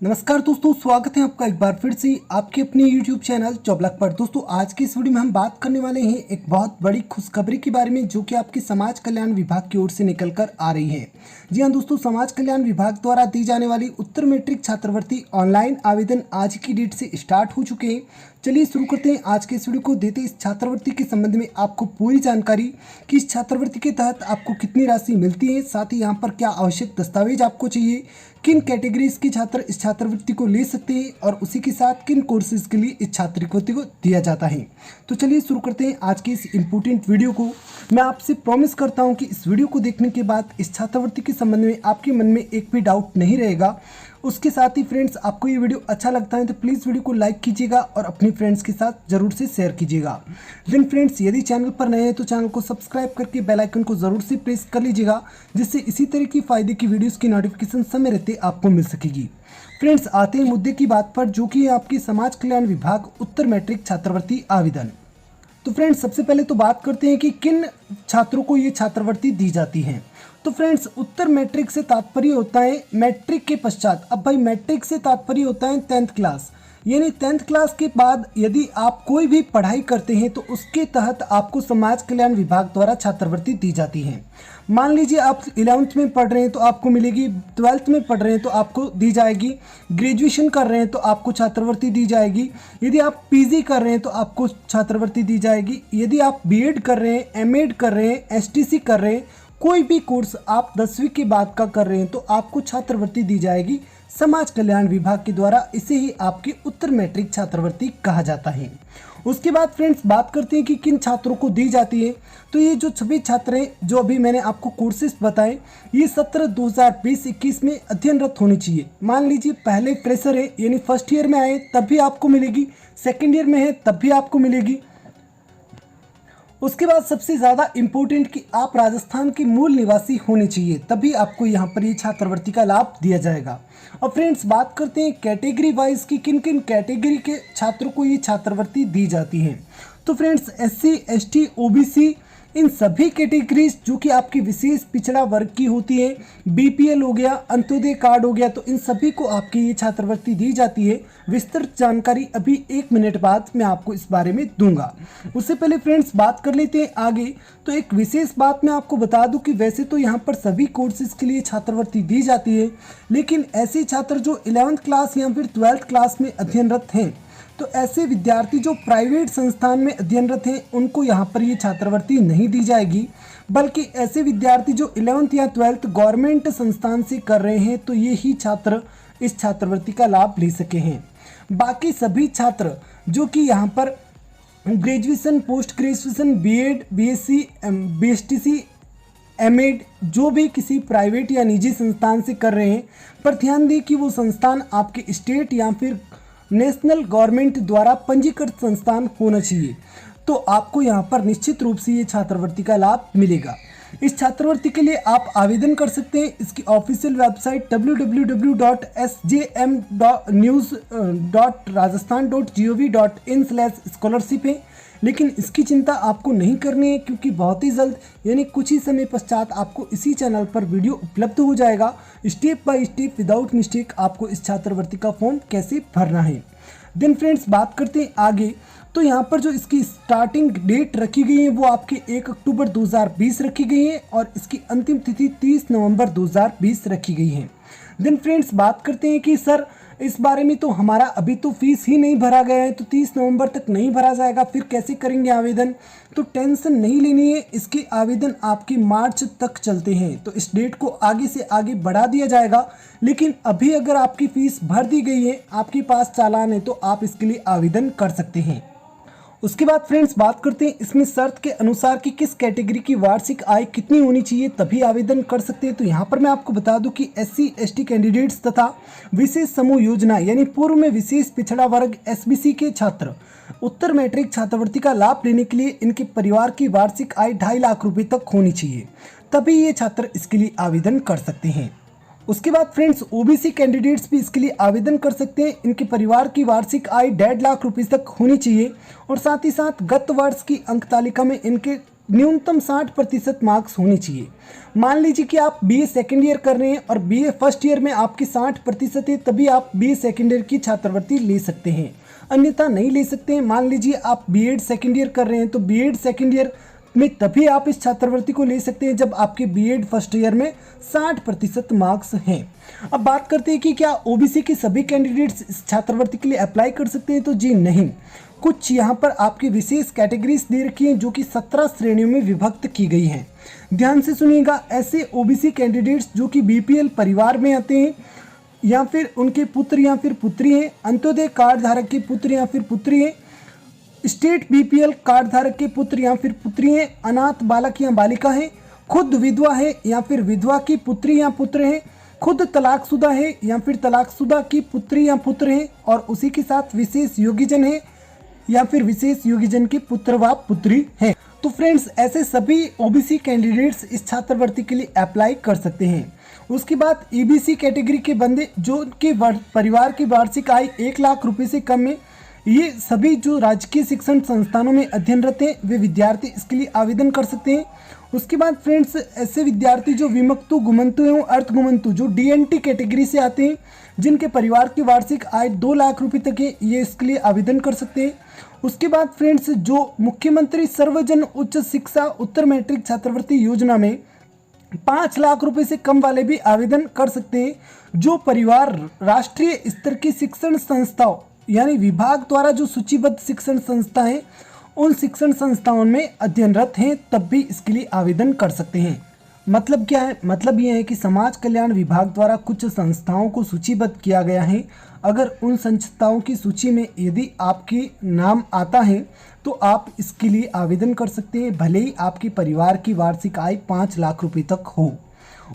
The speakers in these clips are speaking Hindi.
नमस्कार दोस्तों, स्वागत है आपका एक बार फिर से आपके अपने YouTube चैनल जॉब लक पर। दोस्तों आज की इस वीडियो में हम बात करने वाले हैं एक बहुत बड़ी खुशखबरी के बारे में, जो कि आपके समाज कल्याण विभाग की ओर से निकल कर आ रही है। जी हाँ दोस्तों, समाज कल्याण विभाग द्वारा दी जाने वाली उत्तर मैट्रिक छात्रवृत्ति ऑनलाइन आवेदन आज की डेट से स्टार्ट हो चुके हैं। चलिए शुरू करते हैं आज के इस वीडियो को। देते इस छात्रवृत्ति के संबंध में आपको पूरी जानकारी कि इस छात्रवृत्ति के तहत आपको कितनी राशि मिलती है, साथ ही यहाँ पर क्या आवश्यक दस्तावेज आपको चाहिए, किन कैटेगरीज के छात्र इस छात्रवृत्ति को ले सकते हैं और उसी के साथ किन कोर्सेज के लिए इस छात्रवृत्ति को दिया जाता है। तो चलिए शुरू करते हैं आज के इस इम्पोर्टेंट वीडियो को। मैं आपसे प्रॉमिस करता हूं कि इस वीडियो को देखने के बाद इस छात्रवृत्ति के संबंध में आपके मन में एक भी डाउट नहीं रहेगा। उसके साथ ही फ्रेंड्स, आपको ये वीडियो अच्छा लगता है तो प्लीज़ वीडियो को लाइक कीजिएगा और अपने फ्रेंड्स के साथ जरूर से शेयर कीजिएगा। देन फ्रेंड्स, यदि चैनल पर नए हैं तो चैनल को सब्सक्राइब करके बेल आइकन को जरूर से प्रेस कर लीजिएगा, जिससे इसी तरह की फायदे की वीडियोस की नोटिफिकेशन समय रहते आपको मिल सकेगी। फ्रेंड्स, आते हैं मुद्दे की बात पर, जो कि है आपकी समाज कल्याण विभाग उत्तर मैट्रिक छात्रवृत्ति आवेदन। तो फ्रेंड्स, सबसे पहले तो बात करते हैं कि किन छात्रों को ये छात्रवृत्ति दी जाती है। तो फ्रेंड्स, उत्तर मैट्रिक से तात्पर्य होता है मैट्रिक के पश्चात। अब भाई, मैट्रिक से तात्पर्य होता है 10th क्लास, यानी 10th क्लास के बाद यदि आप कोई भी पढ़ाई करते हैं तो उसके तहत आपको समाज कल्याण विभाग द्वारा छात्रवृत्ति दी जाती है। मान लीजिए आप 11th में पढ़ रहे हैं तो आपको मिलेगी, 12th में पढ़ रहे हैं तो आपको दी जाएगी, ग्रेजुएशन कर रहे हैं तो आपको छात्रवृत्ति दी जाएगी, यदि आप पीजी कर रहे हैं तो आपको छात्रवृत्ति दी जाएगी, यदि आप बीएड कर रहे हैं, एमएड कर रहे हैं, एसटीसी कर रहे हैं, कोई भी कोर्स आप 10वीं के बाद का कर रहे हैं तो आपको छात्रवृत्ति दी जाएगी समाज कल्याण विभाग के द्वारा। इसे ही आपकी उत्तर मैट्रिक छात्रवृत्ति कहा जाता है। उसके बाद फ्रेंड्स, बात करते हैं कि किन छात्रों को दी जाती है। तो ये जो सभी छात्र हैं जो अभी मैंने आपको कोर्सेज बताए, ये सत्र 2020-21 में अध्ययनरत होनी चाहिए। मान लीजिए पहले फ्रेशर है, यानी फर्स्ट ईयर में आए तब भी आपको मिलेगी, सेकेंड ईयर में है तब भी आपको मिलेगी। उसके बाद सबसे ज़्यादा इम्पोर्टेंट कि आप राजस्थान के मूल निवासी होने चाहिए, तभी आपको यहाँ पर ये छात्रवृत्ति का लाभ दिया जाएगा। और फ्रेंड्स, बात करते हैं कैटेगरी वाइज कि किन किन कैटेगरी के छात्रों को ये छात्रवृत्ति दी जाती है। तो फ्रेंड्स, एससी, एसटी, ओबीसी, इन सभी कैटेगरीज जो कि आपकी विशेष पिछड़ा वर्ग की होती है, बीपीएल हो गया, अंत्योदय कार्ड हो गया, तो इन सभी को आपकी ये छात्रवृत्ति दी जाती है। विस्तृत जानकारी अभी 1 मिनट बाद मैं आपको इस बारे में दूंगा। उससे पहले फ्रेंड्स, बात कर लेते हैं आगे। तो एक विशेष बात मैं आपको बता दूं कि वैसे तो यहाँ पर सभी कोर्सेज के लिए छात्रवृत्ति दी जाती है, लेकिन ऐसे छात्र जो 11th क्लास या फिर 12th क्लास में अध्ययनरत हैं, तो ऐसे विद्यार्थी जो प्राइवेट संस्थान में अध्ययनरत हैं, उनको यहाँ पर ये छात्रवृत्ति नहीं दी जाएगी, बल्कि ऐसे विद्यार्थी जो 11th या 12th गवर्नमेंट संस्थान से कर रहे हैं, तो ये ही छात्र इस छात्रवृत्ति का लाभ ले सके हैं। बाकी सभी छात्र जो कि यहाँ पर graduation, post graduation, BEd, BSc, BSTC, MEd जो भी किसी प्राइवेट या निजी संस्थान से कर रहे हैं, पर ध्यान दें कि वो संस्थान आपके स्टेट या फिर नेशनल गवर्नमेंट द्वारा पंजीकृत संस्थान होना चाहिए, तो आपको यहाँ पर निश्चित रूप से ये छात्रवृत्ति का लाभ मिलेगा। इस छात्रवृत्ति के लिए आप आवेदन कर सकते हैं। इसकी ऑफिशियल वेबसाइट www.sjm.news.rajasthan.gov.in/scholarship है, लेकिन इसकी चिंता आपको नहीं करनी है, क्योंकि बहुत ही जल्द यानी कुछ ही समय पश्चात आपको इसी चैनल पर वीडियो उपलब्ध हो जाएगा, step by step without mistake आपको इस छात्रवृत्ति का फॉर्म कैसे भरना है। देन फ्रेंड्स, बात करते हैं आगे। तो यहाँ पर जो इसकी स्टार्टिंग डेट रखी गई है वो आपके 1 अक्टूबर 2020 रखी गई है और इसकी अंतिम तिथि 30 नवंबर 2020 रखी गई है। देन फ्रेंड्स, बात करते हैं कि सर इस बारे में तो हमारा अभी तो फीस ही नहीं भरा गया है, तो 30 नवंबर तक नहीं भरा जाएगा, फिर कैसे करेंगे आवेदन। तो टेंशन नहीं लेनी है, इसके आवेदन आपके मार्च तक चलते हैं, तो इस डेट को आगे से आगे बढ़ा दिया जाएगा। लेकिन अभी अगर आपकी फ़ीस भर दी गई है, आपके पास चालान है, तो आप इसके लिए आवेदन कर सकते हैं। उसके बाद फ्रेंड्स, बात करते हैं इसमें शर्त के अनुसार कि किस कैटेगरी की वार्षिक आय कितनी होनी चाहिए तभी आवेदन कर सकते हैं। तो यहाँ पर मैं आपको बता दूं कि एससी, एसटी कैंडिडेट्स तथा विशेष समूह योजना यानी पूर्व में विशेष पिछड़ा वर्ग एसबीसी के छात्र उत्तर मैट्रिक छात्रवृत्ति का लाभ लेने के लिए इनके परिवार की वार्षिक आय 2.5 लाख रुपये तक होनी चाहिए, तभी ये छात्र इसके लिए आवेदन कर सकते हैं। उसके बाद फ्रेंड्स, ओबीसी कैंडिडेट्स भी इसके लिए आवेदन कर सकते हैं। इनके परिवार की वार्षिक आय 1.5 लाख रुपये तक होनी चाहिए और साथ ही साथ गत वर्ष की अंक तालिका में इनके न्यूनतम 60% मार्क्स होने चाहिए। मान लीजिए कि आप बीए सेकेंड ईयर कर रहे हैं और बीए फर्स्ट ईयर में आपके 60% है, तभी आप बीए सेकेंड ईयर की छात्रवृत्ति ले सकते हैं, अन्यथा नहीं ले सकते हैं। मान लीजिए आप बीएड सेकेंड ईयर कर रहे हैं तो बीएड सेकेंड ईयर में तभी आप इस छात्रवृत्ति को ले सकते हैं जब आपके बीएड फर्स्ट ईयर में 60% मार्क्स हैं। अब बात करते हैं कि क्या ओबीसी के सभी कैंडिडेट्स इस छात्रवृत्ति के लिए अप्लाई कर सकते हैं, तो जी नहीं। कुछ यहाँ पर आपकी विशेष कैटेगरीज दे रखी हैं जो कि 17 श्रेणियों में विभक्त की गई हैं। ध्यान से सुनिएगा, ऐसे ओबीसी कैंडिडेट्स जो कि बीपीएल परिवार में आते हैं या फिर उनके पुत्र या फिर पुत्री हैं, अंत्योदय कार्ड धारक के पुत्र या फिर पुत्री हैं, स्टेट बीपीएल कार्ड धारक के पुत्र या फिर पुत्री हैं, अनाथ बालक या बालिका हैं, खुद विधवा है या फिर विधवा की पुत्री या पुत्र हैं, खुद तलाकशुदा है या फिर तलाकशुदा की पुत्री या पुत्र हैं, और उसी के साथ विशेष योग्यजन है या फिर विशेष योग्यजन की पुत्र व पुत्री है। तो फ्रेंड्स, ऐसे सभी ओबीसी कैंडिडेट्स इस छात्रवृत्ति के लिए अप्लाई कर सकते हैं। उसके बाद ईबीसी कैटेगरी के बंदे जो कि परिवार की वार्षिक आय 1 लाख रुपए से कम है, ये सभी जो राजकीय शिक्षण संस्थानों में अध्ययनरत हैं वे विद्यार्थी इसके लिए आवेदन कर सकते हैं। उसके बाद फ्रेंड्स, ऐसे विद्यार्थी जो विमुक्तु गुमंतु एवं अर्धगुमंतु जो डीएनटी कैटेगरी से आते हैं, जिनके परिवार की वार्षिक आय 2 लाख रुपए तक है, ये इसके लिए आवेदन कर सकते हैं। उसके बाद फ्रेंड्स, जो मुख्यमंत्री सर्वजन उच्च शिक्षा उत्तर मैट्रिक छात्रवृत्ति योजना में 5 लाख रुपए से कम वाले भी आवेदन कर सकते हैं। जो परिवार राष्ट्रीय स्तर की शिक्षण संस्थाओं यानी विभाग द्वारा जो सूचीबद्ध शिक्षण संस्था हैं, उन शिक्षण संस्थाओं में अध्ययनरत हैं, तब भी इसके लिए आवेदन कर सकते हैं। मतलब क्या है? मतलब ये है कि समाज कल्याण विभाग द्वारा कुछ संस्थाओं को सूचीबद्ध किया गया है। अगर उन संस्थाओं की सूची में यदि आपके नाम आता है तो आप इसके लिए आवेदन कर सकते हैं, भले ही आपके परिवार की वार्षिक आय 5 लाख रुपए तक हो।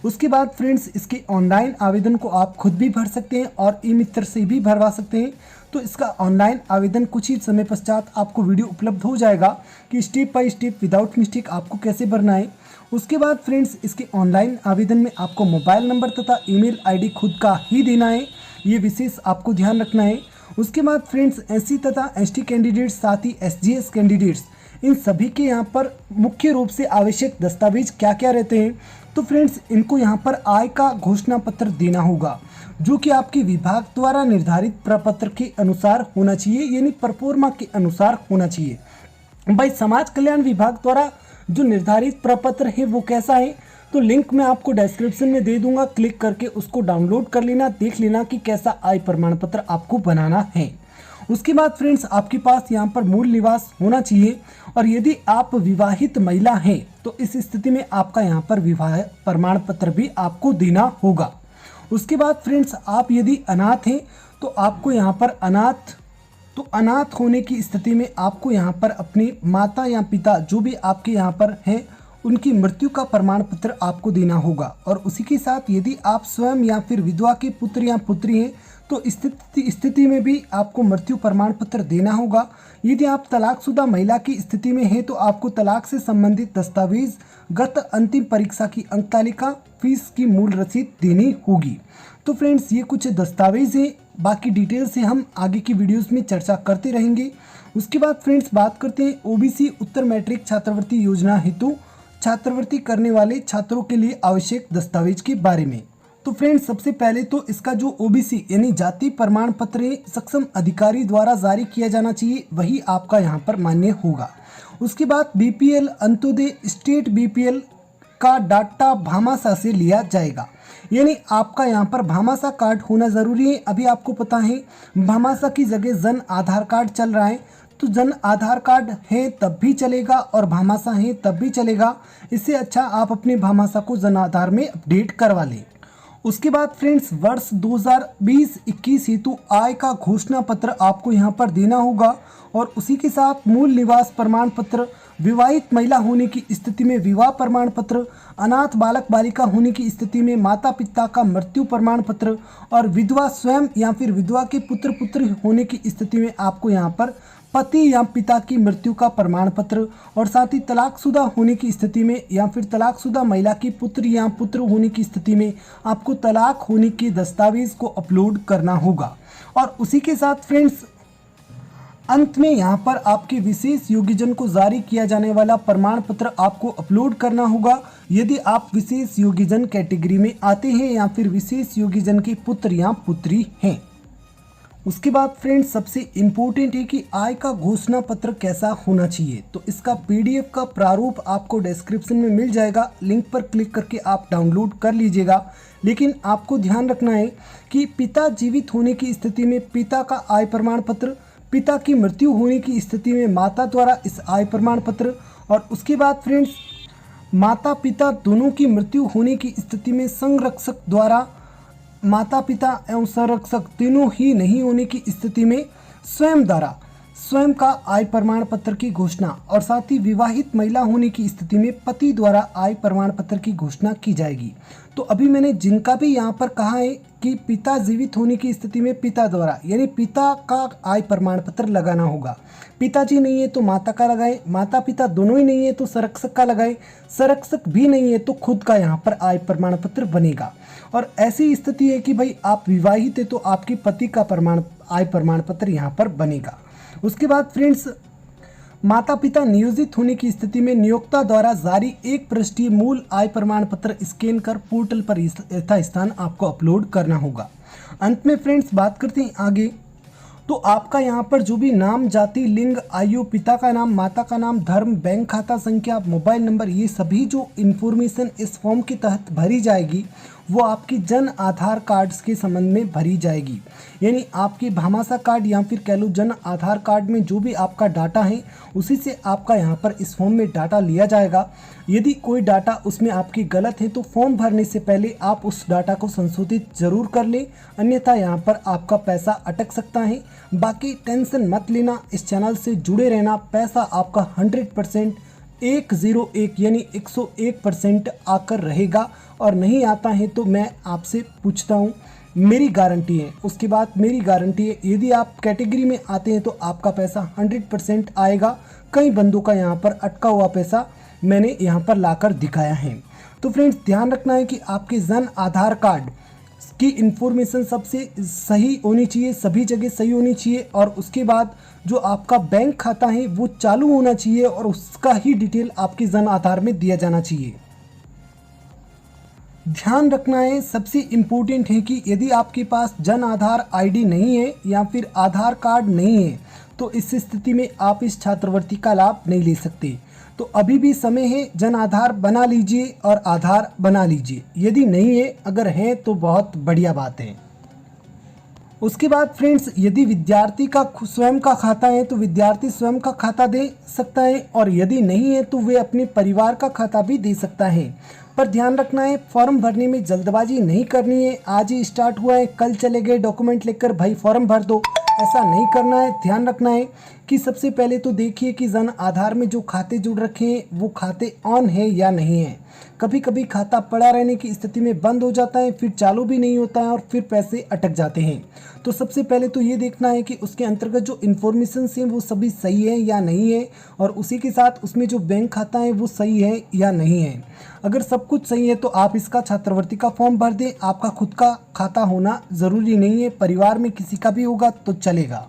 उसके बाद फ्रेंड्स, इसके ऑनलाइन आवेदन को आप खुद भी भर सकते हैं और ई मित्र से भी भरवा सकते हैं। तो इसका ऑनलाइन आवेदन कुछ ही समय पश्चात आपको वीडियो उपलब्ध हो जाएगा कि step by step without mistake आपको कैसे भरना है। उसके बाद फ्रेंड्स, इसके ऑनलाइन आवेदन में आपको मोबाइल नंबर तथा ईमेल आईडी खुद का ही देना है, ये विशेष आपको ध्यान रखना है। उसके बाद फ्रेंड्स, एससी तथा एसटी कैंडिडेट्स, साथ ही एसजीएस कैंडिडेट्स, इन सभी के यहाँ पर मुख्य रूप से आवश्यक दस्तावेज क्या क्या रहते हैं, तो फ्रेंड्स, इनको यहाँ पर आय का घोषणा पत्र देना होगा जो कि आपके विभाग द्वारा निर्धारित प्रपत्र के अनुसार होना चाहिए, यानी परफॉर्मा के अनुसार होना चाहिए। भाई, समाज कल्याण विभाग द्वारा जो निर्धारित प्रपत्र है वो कैसा है, तो लिंक मैं आपको डिस्क्रिप्शन में दे दूंगा, क्लिक करके उसको डाउनलोड कर लेना, देख लेना कि कैसा आय प्रमाण पत्र आपको बनाना है। उसके बाद फ्रेंड्स, आपके पास यहाँ पर मूल निवास होना चाहिए, और यदि आप विवाहित महिला हैं तो इस स्थिति में आपका यहाँ पर विवाह प्रमाण पत्र भी आपको देना होगा। उसके बाद फ्रेंड्स, आप यदि अनाथ हैं तो आपको यहाँ पर अनाथ होने की स्थिति में आपको यहाँ पर अपनी माता या पिता जो भी आपके यहाँ पर हैं उनकी मृत्यु का प्रमाण पत्र आपको देना होगा। और उसी के साथ यदि आप स्वयं या फिर विधवा के पुत्र या पुत्री हैं तो स्थिति में भी आपको मृत्यु प्रमाण पत्र देना होगा। यदि आप तलाकशुदा महिला की स्थिति में हैं तो आपको तलाक से संबंधित दस्तावेज, गत अंतिम परीक्षा की अंक तालिका, फीस की मूल रसीद देनी होगी। तो फ्रेंड्स, ये कुछ दस्तावेज हैं, बाकी डिटेल से हम आगे की वीडियोस में चर्चा करते रहेंगे। उसके बाद फ्रेंड्स, बात करते हैं ओबीसी उत्तर मैट्रिक छात्रवृत्ति योजना हेतु छात्रवृत्ति करने वाले छात्रों के लिए आवश्यक दस्तावेज के बारे में। तो फ्रेंड्स, सबसे पहले तो इसका जो ओबीसी यानी जाति प्रमाण पत्र सक्षम अधिकारी द्वारा जारी किया जाना चाहिए, वही आपका यहाँ पर मान्य होगा। उसके बाद बीपीएल, अंत्योदय, स्टेट बीपीएल का डाटा भामाशाह से लिया जाएगा, यानी आपका यहाँ पर भामाशाह कार्ड होना ज़रूरी है। अभी आपको पता है भामाशाह की जगह जन आधार कार्ड चल रहा है, तो जन आधार कार्ड है तब भी चलेगा और भामाशाह है तब भी चलेगा। इससे अच्छा आप अपने भामाशाह को जन आधार में अपडेट करवा लें। उसके बाद फ्रेंड्स, वर्ष 2020-21 हेतु आय का घोषणा पत्र आपको यहाँ पर देना होगा, और उसी के साथ मूल निवास प्रमाण पत्र, विवाहित महिला होने की स्थिति में विवाह प्रमाण पत्र, अनाथ बालक बालिका होने की स्थिति में माता पिता का मृत्यु प्रमाण पत्र, और विधवा स्वयं या फिर विधवा के पुत्र पुत्री होने की स्थिति में आपको यहाँ पर पति या पिता की मृत्यु का प्रमाण पत्र, और साथ ही तलाकशुदा होने की स्थिति में या फिर तलाकशुदा महिला की पुत्र या पुत्र होने की स्थिति में आपको तलाक होने के दस्तावेज को अपलोड करना होगा। और उसी के साथ फ्रेंड्स, अंत में यहाँ पर आपके विशेष योग्यजन को जारी किया जाने वाला प्रमाण पत्र आपको अपलोड करना होगा यदि आप विशेष योग्यजन कैटेगरी में आते हैं या फिर विशेष योग्यजन के पुत्र या पुत्री हैं। उसके बाद फ्रेंड्स सबसे इम्पोर्टेंट है कि आय का घोषणा पत्र कैसा होना चाहिए। तो इसका PDF का प्रारूप आपको डिस्क्रिप्शन में मिल जाएगा, लिंक पर क्लिक करके आप डाउनलोड कर लीजिएगा। लेकिन आपको ध्यान रखना है कि पिता जीवित होने की स्थिति में पिता का आय प्रमाण पत्र, पिता की मृत्यु होने की स्थिति में माता द्वारा इस आय प्रमाण पत्र, और उसके बाद फ्रेंड्स माता पिता दोनों की मृत्यु होने की स्थिति में संरक्षक द्वारा माता पिता एवं संरक्षक तीनों ही नहीं होने की स्थिति में स्वयं द्वारा स्वयं का आय प्रमाण पत्र की घोषणा, और साथ ही विवाहित महिला होने की स्थिति में पति द्वारा आय प्रमाण पत्र की घोषणा की जाएगी। तो अभी मैंने जिनका भी यहाँ पर कहा है कि पिता जीवित होने की स्थिति में पिता द्वारा यानी पिता का आय प्रमाण पत्र लगाना होगा। पिताजी नहीं है तो माता का लगाएं, माता पिता दोनों ही नहीं है तो संरक्षक का लगाएं, संरक्षक भी नहीं है तो खुद का यहाँ पर आय प्रमाण पत्र बनेगा। और ऐसी स्थिति है कि भाई आप विवाहित है तो आपके पति का आय प्रमाण पत्र यहाँ पर बनेगा। उसके बाद फ्रेंड्स माता पिता नियोजित होने की स्थिति में नियोक्ता द्वारा जारी 1 पृष्ठीय मूल आय प्रमाण पत्र स्कैन कर पोर्टल पर यथास्थान आपको अपलोड करना होगा। अंत में फ्रेंड्स बात करते हैं आगे। तो आपका यहाँ पर जो भी नाम, जाति, लिंग, आयु, पिता का नाम, माता का नाम, धर्म, बैंक खाता संख्या, मोबाइल नंबर, ये सभी जो इन्फॉर्मेशन इस फॉर्म के तहत भरी जाएगी वो आपकी जन आधार कार्ड्स के संबंध में भरी जाएगी। यानी आपके भामाशाह कार्ड या फिर कह लो जन आधार कार्ड में जो भी आपका डाटा है उसी से आपका यहाँ पर इस फॉर्म में डाटा लिया जाएगा। यदि कोई डाटा उसमें आपकी गलत है तो फॉर्म भरने से पहले आप उस डाटा को संशोधित जरूर कर लें, अन्यथा यहाँ पर आपका पैसा अटक सकता है। बाकी टेंशन मत लेना, इस चैनल से जुड़े रहना, पैसा आपका 100% 101 यानी 101% आकर रहेगा। और नहीं आता है तो मैं आपसे पूछता हूँ, मेरी गारंटी है। उसके बाद मेरी गारंटी है यदि आप कैटेगरी में आते हैं तो आपका पैसा 100% आएगा। कई बंदों का यहाँ पर अटका हुआ पैसा मैंने यहाँ पर लाकर दिखाया है। तो फ्रेंड्स ध्यान रखना है कि आपके जन आधार कार्ड की इन्फॉर्मेशन सबसे सही होनी चाहिए, सभी जगह सही होनी चाहिए। और उसके बाद जो आपका बैंक खाता है वो चालू होना चाहिए और उसका ही डिटेल आपके जन आधार में दिया जाना चाहिए। ध्यान रखना है, सबसे इम्पोर्टेंट है कि यदि आपके पास जन आधार ID नहीं है या फिर आधार कार्ड नहीं है तो इस स्थिति में आप इस छात्रवृत्ति का लाभ नहीं ले सकते। तो अभी भी समय है, जन आधार बना लीजिए और आधार बना लीजिए। यदि नहीं है, अगर है तो बहुत बढ़िया बात है। उसके बाद फ्रेंड्स यदि विद्यार्थी का स्वयं का खाता है तो विद्यार्थी स्वयं का खाता दे सकता है, और यदि नहीं है तो वे अपने परिवार का खाता भी दे सकता है। पर ध्यान रखना है, फॉर्म भरने में जल्दबाजी नहीं करनी है। आज ही स्टार्ट हुआ है, कल चले गए डॉक्यूमेंट लेकर भाई फॉर्म भर दो, ऐसा नहीं करना है। ध्यान रखना है कि सबसे पहले तो देखिए कि जन आधार में जो खाते जुड़ रखे हैं वो खाते ऑन है या नहीं है। कभी कभी खाता पड़ा रहने की स्थिति में बंद हो जाता है, फिर चालू भी नहीं होता है और फिर पैसे अटक जाते हैं। तो सबसे पहले तो ये देखना है कि उसके अंतर्गत जो इन्फॉर्मेशन हैं वो सभी सही है या नहीं है, और उसी के साथ उसमें जो बैंक खाता है वो सही है या नहीं है। अगर सब कुछ सही है तो आप इसका छात्रवृत्ति का फॉर्म भर दें। आपका खुद का खाता होना ज़रूरी नहीं है, परिवार में किसी का भी होगा तो चलेगा।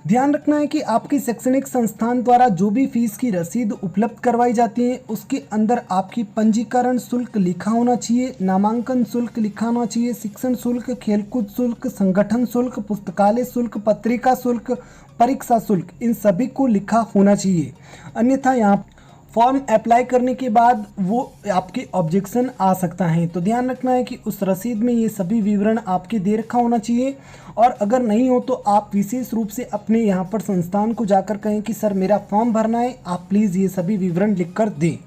ध्यान रखना है कि आपके शैक्षणिक संस्थान द्वारा जो भी फीस की रसीद उपलब्ध करवाई जाती है उसके अंदर आपकी पंजीकरण शुल्क लिखा होना चाहिए, नामांकन शुल्क लिखा होना चाहिए, शिक्षण शुल्क, खेलकूद शुल्क, संगठन शुल्क, पुस्तकालय शुल्क, पत्रिका शुल्क, परीक्षा शुल्क, इन सभी को लिखा होना चाहिए। अन्यथा यहाँ फॉर्म अप्लाई करने के बाद वो आपके ऑब्जेक्शन आ सकता है। तो ध्यान रखना है कि उस रसीद में ये सभी विवरण आपके दे रखा होना चाहिए, और अगर नहीं हो तो आप विशेष रूप से अपने यहाँ पर संस्थान को जाकर कहें कि सर मेरा फॉर्म भरना है, आप प्लीज़ ये सभी विवरण लिख कर दें।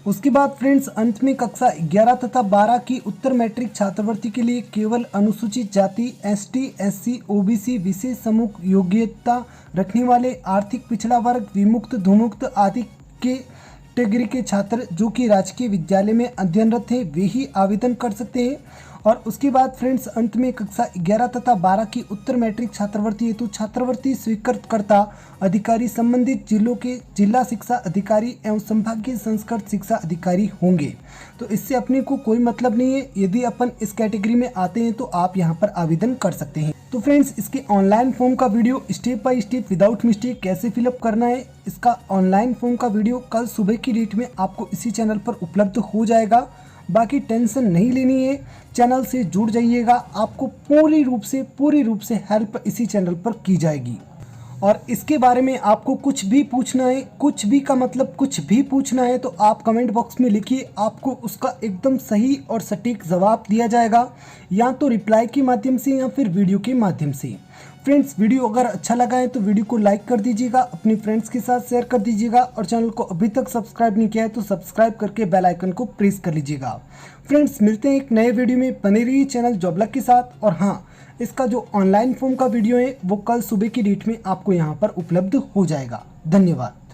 उसके बाद फ्रेंड्स अंत में कक्षा 11 तथा 12 की उत्तर मैट्रिक छात्रवृत्ति के लिए केवल अनुसूचित जाति, ST, SC, OBC, विशेष समूह योग्यता रखने वाले, आर्थिक पिछड़ा वर्ग, विमुक्त, धुमुक्त आदि के कैटेगरी के छात्र जो कि राजकीय विद्यालय में अध्ययनरत हैं वे ही आवेदन कर सकते हैं। और उसके बाद फ्रेंड्स अंत में कक्षा 11 तथा 12 की उत्तर मैट्रिक छात्रवृत्ति हेतु छात्रवृत्ति स्वीकृतकर्ता अधिकारी संबंधित जिलों के जिला शिक्षा अधिकारी एवं संभागीय संस्कृत शिक्षा अधिकारी होंगे। तो इससे अपने को कोई मतलब नहीं है। यदि अपन इस कैटेगरी में आते हैं तो आप यहाँ पर आवेदन कर सकते हैं। तो फ्रेंड्स इसके ऑनलाइन फॉर्म का video step by step without mistake कैसे फिलअप करना है, इसका ऑनलाइन फॉर्म का वीडियो कल सुबह की डेट में आपको इसी चैनल पर उपलब्ध हो जाएगा। बाकी टेंशन नहीं लेनी है, चैनल से जुड़ जाइएगा, आपको पूरी रूप से हेल्प इसी चैनल पर की जाएगी। और इसके बारे में आपको कुछ भी पूछना है, कुछ भी का मतलब कुछ भी पूछना है तो आप कमेंट बॉक्स में लिखिए, आपको उसका एकदम सही और सटीक जवाब दिया जाएगा, या तो रिप्लाई के माध्यम से या फिर वीडियो के माध्यम से। फ्रेंड्स वीडियो अगर अच्छा लगा है तो वीडियो को लाइक कर दीजिएगा, अपने फ्रेंड्स के साथ शेयर कर दीजिएगा और चैनल को अभी तक सब्सक्राइब नहीं किया है तो सब्सक्राइब करके बेल आइकन को प्रेस कर लीजिएगा। फ्रेंड्स मिलते हैं एक नए वीडियो में, बने रहिए चैनल जॉब लक के साथ। और हाँ, इसका जो ऑनलाइन फॉर्म का वीडियो है वो कल सुबह की डेट में आपको यहाँ पर उपलब्ध हो जाएगा। धन्यवाद।